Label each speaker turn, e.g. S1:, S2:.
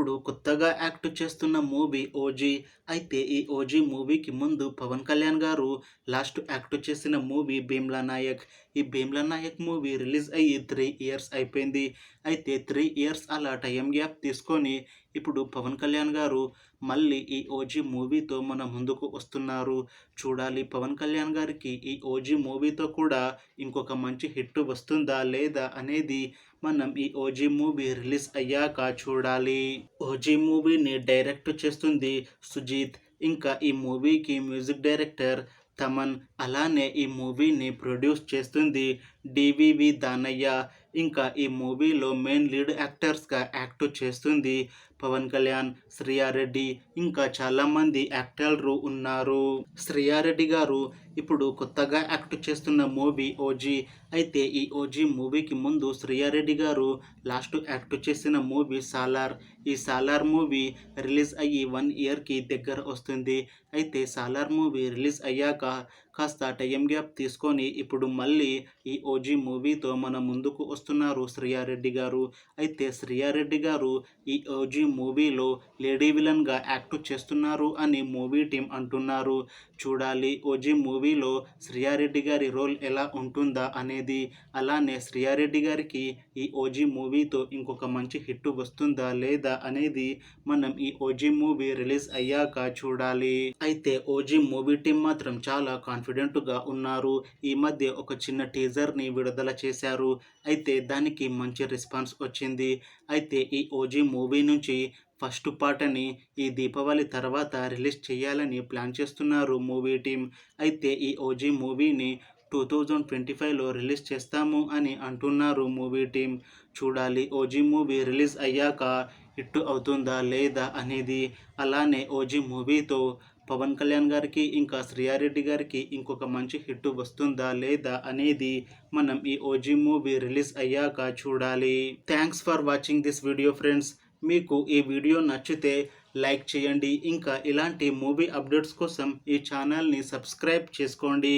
S1: ఇప్పుడు కొత్తగా యాక్ట్ చేస్తున్న మూవీ 'ఓజీ'. అయితే ఈ 'ఓజీ' మూవీకి ముందు పవన్ కళ్యాణ్ గారు లాస్ట్ యాక్ట్ చేసిన మూవీ 'భీమ్లా నాయక్'. ఈ 'భీమ్లా నాయక్' మూవీ రిలీజ్ అయ్యి 3 ఇయర్స్ అయిపోయింది. అయితే 3 ఇయర్స్ అలా టైం గ్యాప్ తీసుకొని ఇప్పుడు పవన్ కళ్యాణ్ గారు మళ్ళీ ఈ 'ఓజీ' మూవీతో మన ముందుకు వస్తున్నారు. చూడాలి పవన్ కళ్యాణ్ గారికి ఈ 'ఓజీ' మూవీతో కూడా ఇంకొక మంచి హిట్ వస్తుందా లేదా అనేది మనం ఈ 'ఓజీ' మూవీ రిలీజ్ అయ్యాక చూడాలి. 'ఓజీ' మూవీని డైరెక్ట్ చేస్తుంది సుజీత్. ఇంకా ఈ మూవీకి మ్యూజిక్ డైరెక్టర్ తమన్. అలానే ఈ మూవీని ప్రొడ్యూస్ చేస్తుంది డివివి దానయ్య. ఇంకా ఈ మూవీలో మెయిన్ లీడ్ యాక్టర్స్గా యాక్ట్ చేస్తుంది పవన్ కళ్యాణ్, శ్రియారెడ్డి, ఇంకా చాలామంది యాక్టర్లు ఉన్నారు. శ్రియారెడ్డి గారు ఇప్పుడు కొత్తగా యాక్ట్ చేస్తున్న మూవీ 'ఓజీ'. అయితే ఈ 'ఓజీ' మూవీకి ముందు శ్రియారెడ్డి గారు లాస్ట్ యాక్ట్ చేసిన మూవీ 'సాలార్'. ఈ 'సాలార్' మూవీ రిలీజ్ అయ్యి 1 ఇయర్కి దగ్గర వస్తుంది. అయితే 'సాలార్' మూవీ రిలీజ్ అయ్యాక కాస్త టైం గ్యాప్ తీసుకొని ఇప్పుడు మళ్ళీ ఈ 'ఓజీ' మూవీతో మన ముందుకు వస్తున్నారు శ్రియారెడ్డి గారు. అయితే శ్రియారెడ్డి గారు ఈ 'ఓజీ' మూవీలో లేడీ విలన్గా యాక్ట్ చేస్తున్నారు అని మూవీ టీం అంటున్నారు. చూడాలి 'ఓజీ' మూవీలో శ్రియారెడ్డి గారి రోల్ ఎలా ఉంటుందా అనేది. అలానే శ్రియారెడ్డి గారికి ఈ 'ఓజీ' మూవీతో ఇంకొక మంచి హిట్ వస్తుందా లేదా అనేది మనం ఈ 'ఓజీ' మూవీ రిలీజ్ అయ్యాక చూడాలి. అయితే 'ఓజీ' మూవీ టీం మాత్రం చాలా కాన్ఫిడెంట్గా ఉన్నారు. ఈ మధ్య ఒక చిన్న టీజర్ని విడుదల చేశారు. అయితే దానికి మంచి రెస్పాన్స్ వచ్చింది. అయితే ఈ ఓజీ మూవీ నుంచి ఫస్ట్ పార్ట్ని ఈ దీపావళి తర్వాత రిలీజ్ చేయాలని ప్లాన్ చేస్తున్నారు మూవీ టీం. అయితే ఈ 'ఓజీ' మూవీని 2025లో రిలీజ్ చేస్తాము అని అంటున్నారు మూవీ టీం. చూడాలి 'ఓజీ' మూవీ రిలీజ్ అయ్యాక హిట్ అవుతుందా లేదా అనేది. అలానే 'ఓజీ' మూవీతో పవన్ కళ్యాణ్ గారికి ఇంకా శ్రియారెడ్డి గారికి ఇంకొక మంచి హిట్ వస్తుందా లేదా అనేది మనం ఈ 'ఓజీ' మూవీ రిలీజ్ అయ్యాక చూడాలి. Thanks for watching this video friends. మీకు ఈ వీడియో నచ్చితే లైక్ చేయండి. ఇంకా ఇలాంటి మూవీ అప్డేట్స్ కోసం ఈ ఛానల్ని సబ్స్క్రైబ్ చేసుకోండి.